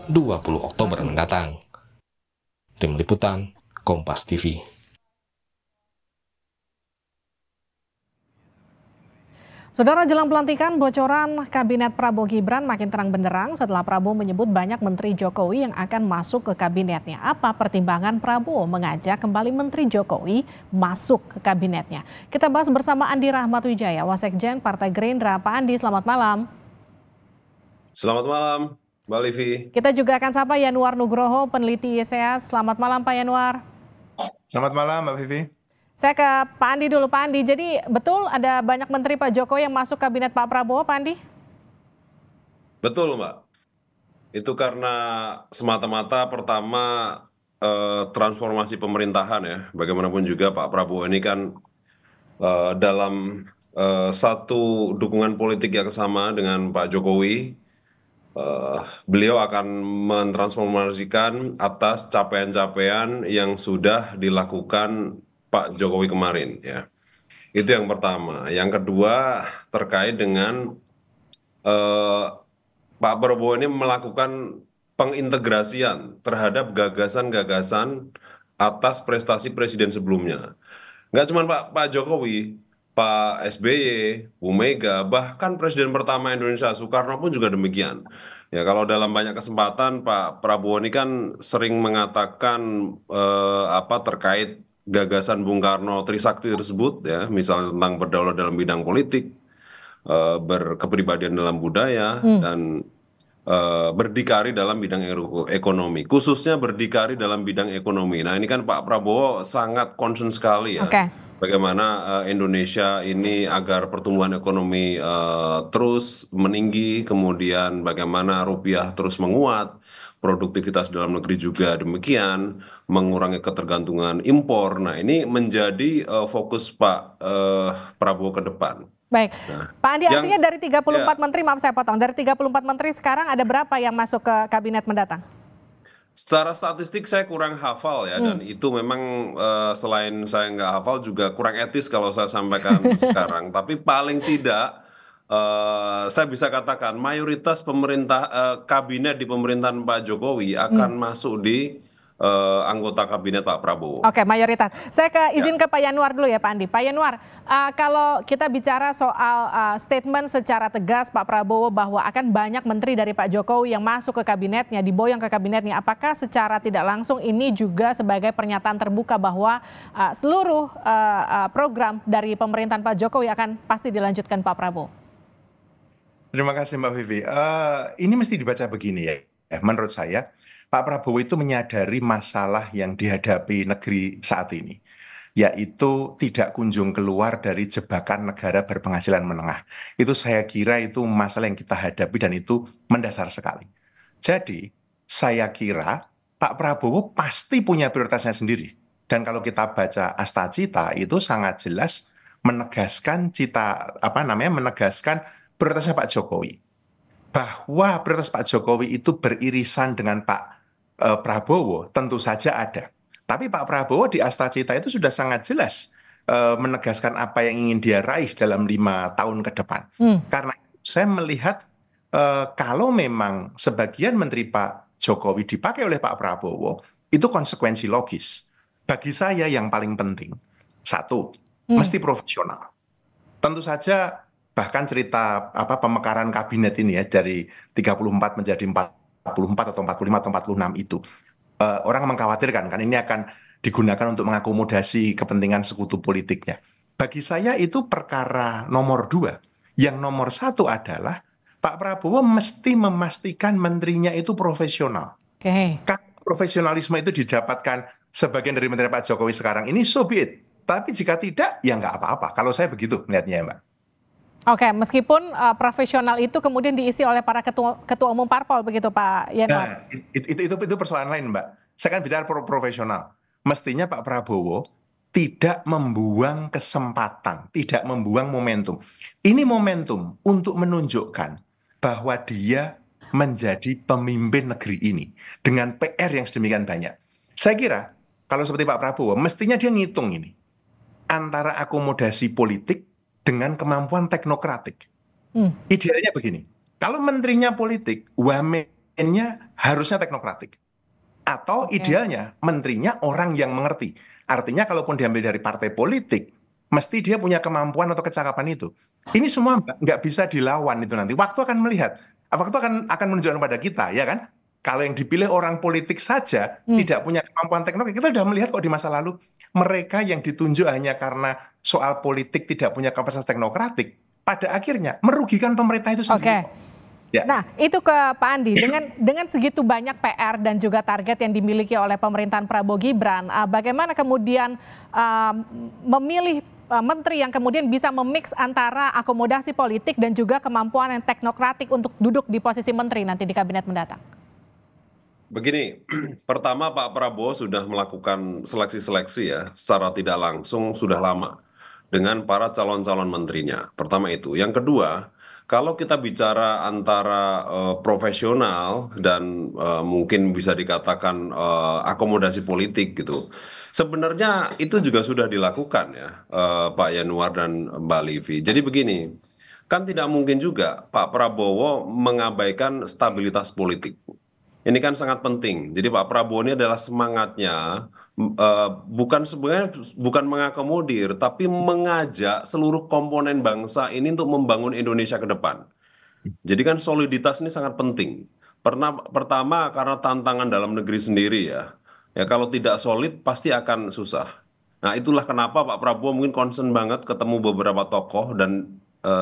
20 Oktober mendatang. Tim Liputan, Kompas TV. Saudara, jelang pelantikan, bocoran Kabinet Prabowo Gibran makin terang benderang setelah Prabowo menyebut banyak Menteri Jokowi yang akan masuk ke kabinetnya. Apa pertimbangan Prabowo mengajak kembali Menteri Jokowi masuk ke kabinetnya? Kita bahas bersama Andi Rahmat Wijaya, Wasekjen Partai Gerindra. Pak Andi, selamat malam. Selamat malam, Mbak Livi. Kita juga akan sapa Yanuar Nugroho, peneliti ISEAS. Selamat malam, Pak Yanuar. Selamat malam, Mbak Vivi. Saya ke Pak Andi dulu, Pak Andi. Jadi betul ada banyak menteri Pak Jokowi yang masuk kabinet Pak Prabowo, Pak Andi? Betul, Mbak. Itu karena semata-mata pertama transformasi pemerintahan ya. Bagaimanapun juga Pak Prabowo ini kan dalam satu dukungan politik yang sama dengan Pak Jokowi. Beliau akan mentransformasikan atas capaian-capaian yang sudah dilakukan Pak Jokowi kemarin ya. Itu yang pertama. Yang kedua terkait dengan Pak Prabowo ini melakukan pengintegrasian terhadap gagasan-gagasan atas prestasi presiden sebelumnya. Nggak cuma Pak Jokowi, Pak SBY, Bu Mega, bahkan presiden pertama Indonesia Soekarno pun juga demikian. Ya, kalau dalam banyak kesempatan Pak Prabowo ini kan sering mengatakan terkait gagasan Bung Karno Trisakti tersebut ya, misalnya tentang berdaulat dalam bidang politik, berkepribadian dalam budaya, dan berdikari dalam bidang ekonomi, khususnya berdikari dalam bidang ekonomi. Nah, ini kan Pak Prabowo sangat concern sekali ya. Bagaimana Indonesia ini agar pertumbuhan ekonomi terus meninggi, kemudian bagaimana rupiah terus menguat, produktivitas dalam negeri juga demikian, mengurangi ketergantungan impor. Nah, ini menjadi fokus Pak Prabowo ke depan. Baik, Pak Andi, artinya dari 34 menteri, maaf saya potong, dari 34 menteri sekarang ada berapa yang masuk ke kabinet mendatang? Secara statistik saya kurang hafal ya, dan itu memang selain saya nggak hafal juga kurang etis kalau saya sampaikan sekarang. Tapi paling tidak saya bisa katakan mayoritas kabinet di pemerintahan Pak Jokowi akan masuk di anggota kabinet Pak Prabowo. Oke, mayoritas. Saya izin ke Pak Yanuar dulu ya, Pak Andi. Pak Yanuar, kalau kita bicara soal statement secara tegas Pak Prabowo bahwa akan banyak menteri dari Pak Jokowi yang masuk ke kabinetnya, diboyong ke kabinetnya, apakah secara tidak langsung ini juga sebagai pernyataan terbuka bahwa seluruh program dari pemerintahan Pak Jokowi akan pasti dilanjutkan Pak Prabowo? Terima kasih, Mbak Vivi. Ini mesti dibaca begini ya. Menurut saya, Pak Prabowo itu menyadari masalah yang dihadapi negeri saat ini, yaitu tidak kunjung keluar dari jebakan negara berpenghasilan menengah. Itu saya kira itu masalah yang kita hadapi dan itu mendasar sekali. Jadi, saya kira Pak Prabowo pasti punya prioritasnya sendiri. Dan kalau kita baca Astacita itu sangat jelas menegaskan menegaskan prioritasnya Pak Jokowi. Bahwa prioritas Pak Jokowi itu beririsan dengan Pak Prabowo tentu saja ada. Tapi Pak Prabowo di Astacita itu sudah sangat jelas menegaskan apa yang ingin dia raih dalam 5 tahun ke depan. Karena saya melihat kalau memang sebagian menteri Pak Jokowi dipakai oleh Pak Prabowo, itu konsekuensi logis. Bagi saya yang paling penting, satu, mesti profesional. Tentu saja bahkan cerita pemekaran kabinet ini ya dari 34 menjadi 44 atau 45 atau 46 itu orang mengkhawatirkan kan ini akan digunakan untuk mengakomodasi kepentingan sekutu politiknya. Bagi saya itu perkara nomor 2. Yang nomor 1 adalah Pak Prabowo mesti memastikan menterinya itu profesional. Kalau profesionalisme itu didapatkan sebagian dari menteri Pak Jokowi sekarang ini, so be it. Tapi jika tidak, ya nggak apa-apa. Kalau saya begitu melihatnya, Mbak. Oke, meskipun profesional itu kemudian diisi oleh para ketua umum parpol begitu Pak Yanuar. Nah, itu persoalan lain, Mbak. Saya kan bicara profesional. Mestinya Pak Prabowo tidak membuang kesempatan, tidak membuang momentum. Ini momentum untuk menunjukkan bahwa dia menjadi pemimpin negeri ini dengan PR yang sedemikian banyak. Saya kira kalau seperti Pak Prabowo, mestinya dia ngitung ini antara akomodasi politik dengan kemampuan teknokratik. Idealnya begini, kalau menterinya politik, wame presidennya harusnya teknokratik. Atau idealnya menterinya orang yang mengerti. Artinya kalaupun diambil dari partai politik, mesti dia punya kemampuan atau kecakapan itu. Ini semua nggak bisa dilawan itu nanti. Waktu akan melihat. Waktu akan menunjukkan pada kita, ya kan? Kalau yang dipilih orang politik saja tidak punya kemampuan teknologi, kita sudah melihat kok di masa lalu mereka yang ditunjuk hanya karena soal politik tidak punya kapasitas teknokratik, pada akhirnya merugikan pemerintah itu sendiri. Ya. Nah, itu ke Pak Andi, dengan segitu banyak PR dan juga target yang dimiliki oleh pemerintahan Prabowo Gibran, bagaimana kemudian memilih menteri yang kemudian bisa memix antara akomodasi politik dan juga kemampuan yang teknokratik untuk duduk di posisi menteri nanti di kabinet mendatang? Begini, pertama Pak Prabowo sudah melakukan seleksi-seleksi ya, secara tidak langsung sudah lama dengan para calon-calon menterinya. Pertama itu. Yang kedua, kalau kita bicara antara profesional dan mungkin bisa dikatakan akomodasi politik gitu, sebenarnya itu juga sudah dilakukan ya, Pak Yanuar dan Mbak Livi. Jadi begini, kan tidak mungkin juga Pak Prabowo mengabaikan stabilitas politik. Ini kan sangat penting. Jadi Pak Prabowo ini adalah semangatnya bukan mengakomodir, tapi mengajak seluruh komponen bangsa ini untuk membangun Indonesia ke depan. Jadi kan soliditas ini sangat penting. Pertama karena tantangan dalam negeri sendiri ya. Ya kalau tidak solid pasti akan susah. Nah itulah kenapa Pak Prabowo mungkin concern banget ketemu beberapa tokoh dan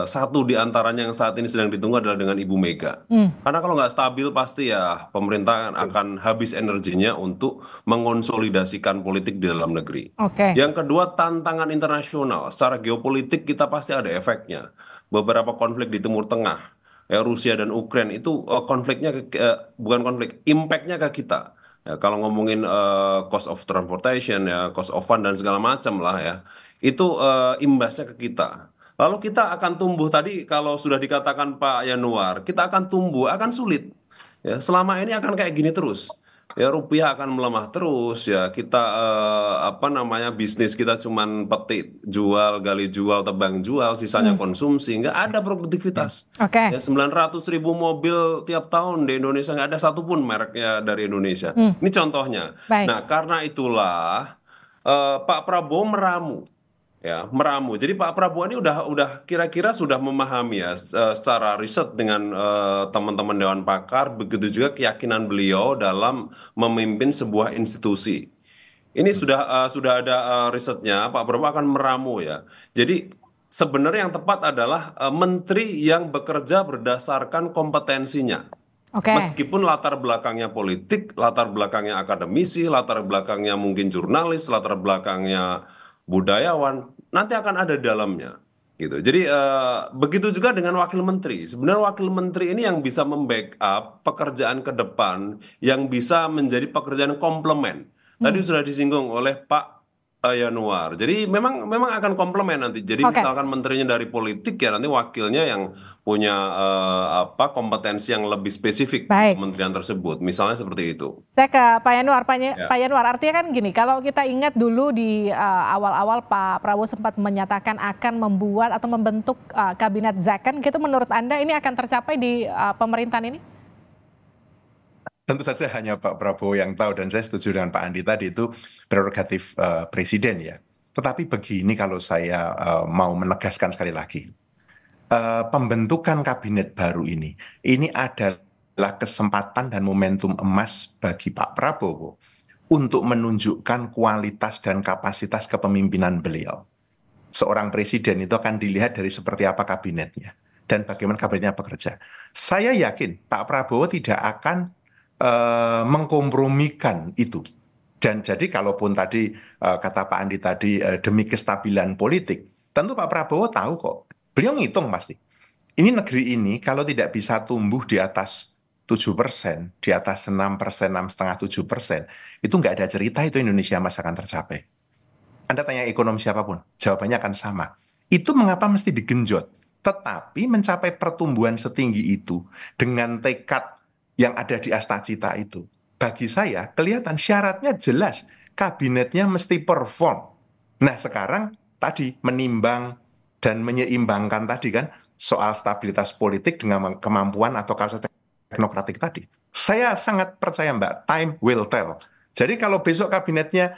satu di antaranya yang saat ini sedang ditunggu adalah dengan Ibu Mega. Karena kalau nggak stabil pasti ya pemerintah akan habis energinya untuk mengonsolidasikan politik di dalam negeri. Yang kedua tantangan internasional. Secara geopolitik kita pasti ada efeknya. Beberapa konflik di Timur Tengah, ya Rusia dan Ukraina itu konfliknya bukan konflik, impactnya ke kita. Ya, kalau ngomongin cost of transportation, ya cost of fund dan segala macam lah ya, itu imbasnya ke kita. Lalu kita akan tumbuh tadi kalau sudah dikatakan Pak Yanuar, kita akan tumbuh, akan sulit. Ya, selama ini akan kayak gini terus. Ya rupiah akan melemah terus ya kita bisnis kita cuman petik jual gali jual tebang jual sisanya konsumsi nggak ada produktivitas. Ya 900.000 mobil tiap tahun di Indonesia nggak ada satupun mereknya dari Indonesia. Ini contohnya. Nah karena itulah Pak Prabowo meramu. Ya, meramu. Jadi Pak Prabowo ini udah kira-kira sudah memahami ya secara riset dengan teman-teman Dewan Pakar, begitu juga keyakinan beliau dalam memimpin sebuah institusi. Ini sudah ada risetnya, Pak Prabowo akan meramu ya. Jadi sebenarnya yang tepat adalah menteri yang bekerja berdasarkan kompetensinya. Meskipun latar belakangnya politik, latar belakangnya akademisi, latar belakangnya mungkin jurnalis, latar belakangnya budayawan, nanti akan ada dalamnya gitu. Jadi begitu juga dengan wakil menteri. Sebenarnya wakil menteri ini yang bisa membackup pekerjaan ke depan yang bisa menjadi pekerjaan komplement. Tadi sudah disinggung oleh Pak Yanuar. Jadi memang akan komplement nanti. Jadi misalkan menterinya dari politik ya nanti wakilnya yang punya kompetensi yang lebih spesifik kementerian tersebut. Misalnya seperti itu. Saya ke Pak Yanuar. Pak Yanuar, artinya kan gini, kalau kita ingat dulu di awal-awal Pak Prabowo sempat menyatakan akan membuat atau membentuk kabinet second, gitu menurut Anda ini akan tercapai di pemerintahan ini? Tentu saja hanya Pak Prabowo yang tahu dan saya setuju dengan Pak Andi tadi itu prerogatif presiden ya. Tetapi begini kalau saya mau menegaskan sekali lagi. Pembentukan kabinet baru ini adalah kesempatan dan momentum emas bagi Pak Prabowo untuk menunjukkan kualitas dan kapasitas kepemimpinan beliau. Seorang presiden itu akan dilihat dari seperti apa kabinetnya dan bagaimana kabinetnya bekerja. Saya yakin Pak Prabowo tidak akan mengkompromikan itu. Dan jadi kalaupun tadi kata Pak Andi tadi demi kestabilan politik, tentu Pak Prabowo tahu kok. Beliau ngitung pasti. Ini negeri ini kalau tidak bisa tumbuh di atas 7%, di atas 6%, 6,5-7%, itu nggak ada cerita itu Indonesia masih akan tercapai. Anda tanya ekonomi siapapun, jawabannya akan sama. Itu mengapa mesti digenjot. Tetapi mencapai pertumbuhan setinggi itu dengan tekad yang ada di Astacita itu, bagi saya kelihatan syaratnya jelas, kabinetnya mesti perform. Nah sekarang tadi menimbang dan menyeimbangkan tadi kan soal stabilitas politik dengan kemampuan atau kapasitas teknokratik tadi. Saya sangat percaya Mbak, time will tell. Jadi kalau besok kabinetnya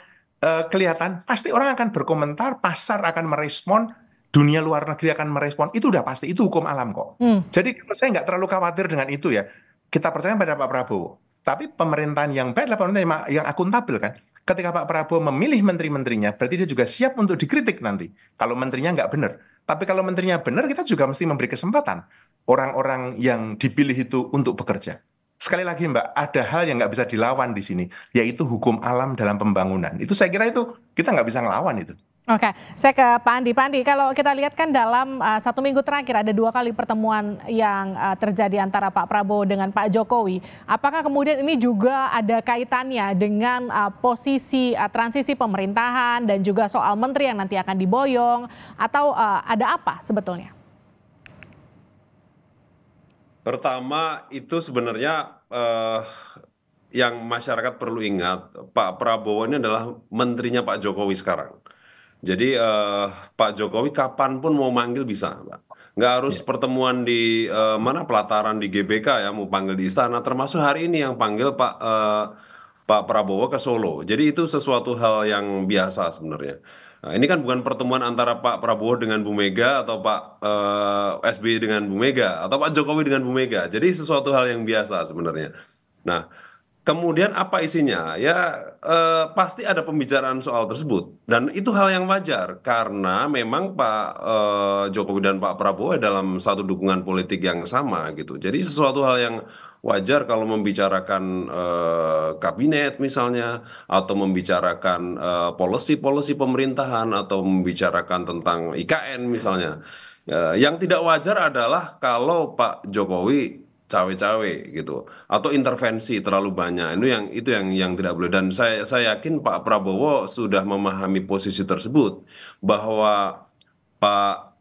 kelihatan, pasti orang akan berkomentar, pasar akan merespon, dunia luar negeri akan merespon. Itu udah pasti, itu hukum alam kok. Jadi kalau saya nggak terlalu khawatir dengan itu ya. Kita percaya pada Pak Prabowo. Tapi pemerintahan yang baik adalah pemerintahan yang akuntabel kan. Ketika Pak Prabowo memilih menteri-menterinya, berarti dia juga siap untuk dikritik nanti. Kalau menterinya nggak benar. Tapi kalau menterinya benar, kita juga mesti memberi kesempatan orang-orang yang dipilih itu untuk bekerja. Sekali lagi Mbak, ada hal yang nggak bisa dilawan di sini, yaitu hukum alam dalam pembangunan. Itu saya kira itu kita nggak bisa ngelawan itu. Oke, saya ke Pak Andi. Pak Andi, kalau kita lihat kan dalam 1 minggu terakhir ada 2 kali pertemuan yang terjadi antara Pak Prabowo dengan Pak Jokowi. Apakah kemudian ini juga ada kaitannya dengan posisi transisi pemerintahan dan juga soal menteri yang nanti akan diboyong, atau ada apa sebetulnya? Pertama itu sebenarnya yang masyarakat perlu ingat, Pak Prabowo ini adalah menterinya Pak Jokowi sekarang. Jadi Pak Jokowi kapanpun mau manggil bisa, Pak. Nggak harus pertemuan di mana pelataran di GBK ya, mau panggil di istana. Termasuk hari ini yang panggil Pak Prabowo ke Solo. Jadi itu sesuatu hal yang biasa sebenarnya. Nah, ini kan bukan pertemuan antara Pak Prabowo dengan Bu Mega atau Pak SBY dengan Bu Mega atau Pak Jokowi dengan Bu Mega. Jadi sesuatu hal yang biasa sebenarnya. Nah, kemudian apa isinya? Ya pasti ada pembicaraan soal tersebut dan itu hal yang wajar karena memang Pak Jokowi dan Pak Prabowo dalam satu dukungan politik yang sama gitu. Jadi sesuatu hal yang wajar kalau membicarakan kabinet misalnya atau membicarakan policy-policy pemerintahan atau membicarakan tentang IKN misalnya. Yang tidak wajar adalah kalau Pak Jokowi cawe-cawe gitu atau intervensi terlalu banyak itu yang tidak boleh dan saya yakin Pak Prabowo sudah memahami posisi tersebut bahwa Pak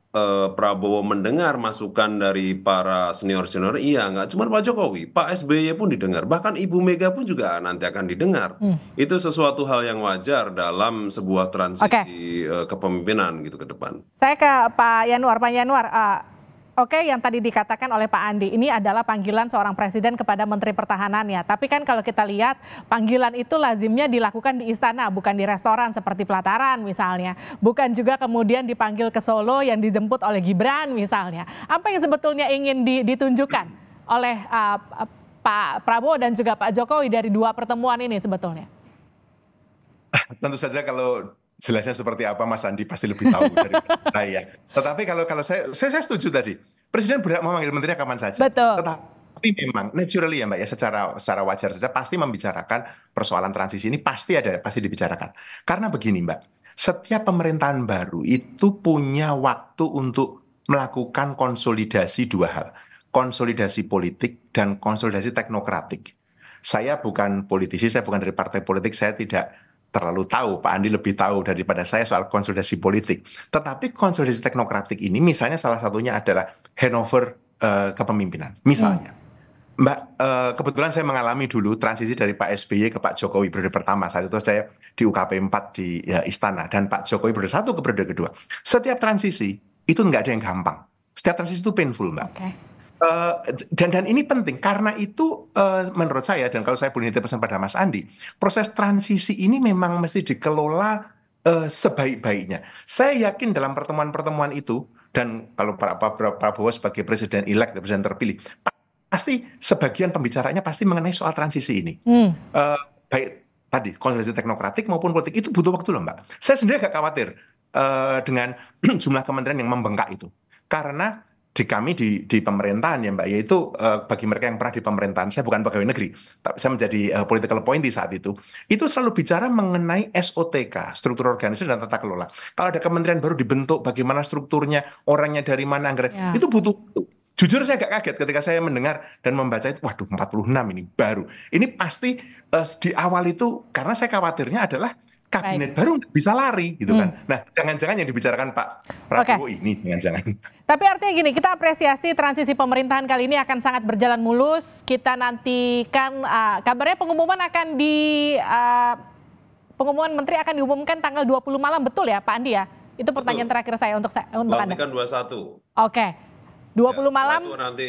Prabowo mendengar masukan dari para senior-senior iya nggak cuma Pak Jokowi Pak SBY pun didengar bahkan Ibu Mega pun juga nanti akan didengar itu sesuatu hal yang wajar dalam sebuah transisi kepemimpinan gitu ke depan. Saya ke Pak Yanuar. Pak Yanuar, oke, yang tadi dikatakan oleh Pak Andi, ini adalah panggilan seorang presiden kepada Menteri Pertahanannya. Tapi kan kalau kita lihat, panggilan itu lazimnya dilakukan di istana, bukan di restoran seperti Pelataran misalnya. Bukan juga kemudian dipanggil ke Solo yang dijemput oleh Gibran misalnya. Apa yang sebetulnya ingin ditunjukkan oleh Pak Prabowo dan juga Pak Jokowi dari 2 pertemuan ini sebetulnya? Tentu saja kalau jelasnya seperti apa Mas Andi pasti lebih tahu dari saya. Tetapi kalau saya setuju tadi. Presiden berhak memanggil menterinya kapan saja. Betul. Tetapi memang naturally ya Mbak ya secara wajar saja pasti membicarakan persoalan transisi ini pasti dibicarakan. Karena begini Mbak, setiap pemerintahan baru itu punya waktu untuk melakukan konsolidasi 2 hal. Konsolidasi politik dan konsolidasi teknokratik. Saya bukan politisi, saya bukan dari partai politik, saya tidak terlalu tahu, Pak Andi lebih tahu daripada saya soal konsolidasi politik. Tetapi konsolidasi teknokratik ini misalnya salah satunya adalah handover kepemimpinan. Misalnya, Mbak, kebetulan saya mengalami dulu transisi dari Pak SBY ke Pak Jokowi periode pertama. Saat itu saya di UKP 4 di Istana dan Pak Jokowi periode 1 ke periode kedua. Setiap transisi itu nggak ada yang gampang. Setiap transisi itu painful, Mbak. Okay. Dan ini penting karena itu menurut saya dan kalau saya boleh nitip pesan pada Mas Andi, proses transisi ini memang mesti dikelola sebaik-baiknya. Saya yakin dalam pertemuan-pertemuan itu dan kalau Pak Prabowo sebagai presiden elect, presiden terpilih, pasti sebagian pembicaranya pasti mengenai soal transisi ini. Baik tadi konsolidasi teknokratik maupun politik itu butuh waktu loh Mbak. Saya sendiri agak khawatir dengan jumlah kementerian yang membengkak itu karena kami di pemerintahan ya Mbak, yaitu bagi mereka yang pernah di pemerintahan, saya bukan pegawai negeri, tapi saya menjadi political appointee saat itu selalu bicara mengenai SOTK, struktur organisasi dan tata kelola. Kalau ada kementerian baru dibentuk, bagaimana strukturnya, orangnya dari mana, anggaran, itu butuh. Jujur saya agak kaget ketika saya mendengar dan membaca itu, waduh 46 ini baru. Ini pasti di awal itu, karena saya khawatirnya adalah kabinet baru bisa lari gitu kan. Nah, jangan-jangan yang dibicarakan Pak Prabowo ini jangan-jangan. Tapi artinya gini, kita apresiasi transisi pemerintahan kali ini akan sangat berjalan mulus. Kita nantikan kabarnya pengumuman pengumuman menteri akan diumumkan tanggal 20 malam, betul ya Pak Andi ya? Itu pertanyaan terakhir saya untuk Anda. Pelantikan 21. Oke. 20 malam. Itu nanti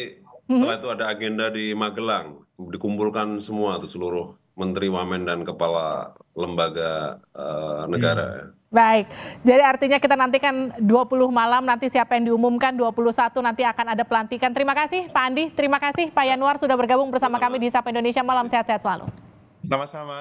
Setelah itu ada agenda di Magelang, dikumpulkan semua tuh seluruh menteri, wamen, dan kepala lembaga negara. Baik, jadi artinya kita nantikan 20 malam nanti siapa yang diumumkan, 21 nanti akan ada pelantikan. Terima kasih Pak Andi, terima kasih Pak Yanuar sudah bergabung bersama kami di Sapa Indonesia Malam, sehat-sehat selalu. Sama-sama.